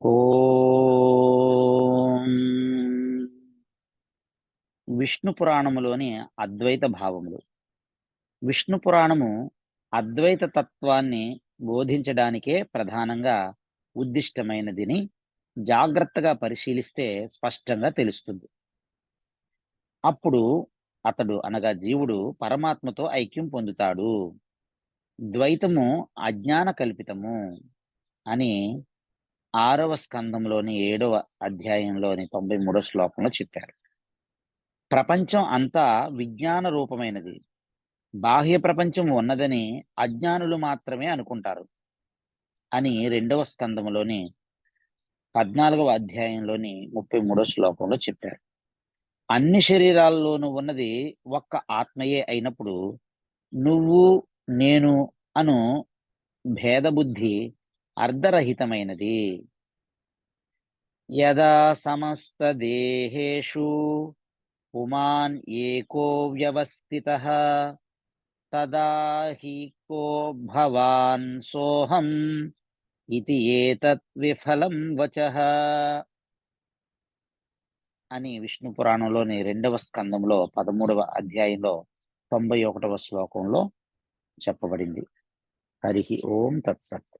ఓం విష్ణు పురాణములోని అద్వైత భావములు. విష్ణు పురాణము అద్వైత తత్వాన్ని బోధించడానికే ప్రధానంగా ఉద్దిష్టమైనదిని జాగ్రత్తగా పరిశీలిస్తే స్పష్టంగా తెలుస్తుంది. అప్పుడు అతడు అనగా జీవుడు పరమాత్మతో ఐక్యం పొందుతాడు. ద్వైతము అజ్ఞాన కల్పితము అని 6వ స్కందంలోని 7వ అధ్యాయంలోని 93వ శ్లోకంలో చెప్పారు. ప్రపంచం అంతా విజ్ఞాన రూపమైనది. బాహ్య ప్రపంచం ఉన్నదని అజ్ఞానులు మాత్రమే అనుకుంటారు అని 2వ స్కందములోని 14వ అధ్యాయంలోని 33వ శ్లోకంలో చెప్పారు. అన్ని శరీరాల్లోనూ ఉన్నది ఒక్క ఆత్మయే అయినప్పుడు నువ్వు నేను అను భేదబుద్ధి అర్ధరహితమైనది. యదా సమస్త దేహేషు పుమాన్ ఏకో వ్యవస్థితః తదా హి కో భవాన్ సోహం ఇతి ఏతత్ విఫలం వచః అని విష్ణు పురాణంలోని 2వ స్కందంలో 13వ అధ్యాయంలో 91వ శ్లోకంలో చెప్పబడింది. హరి ఓం తత్సత్.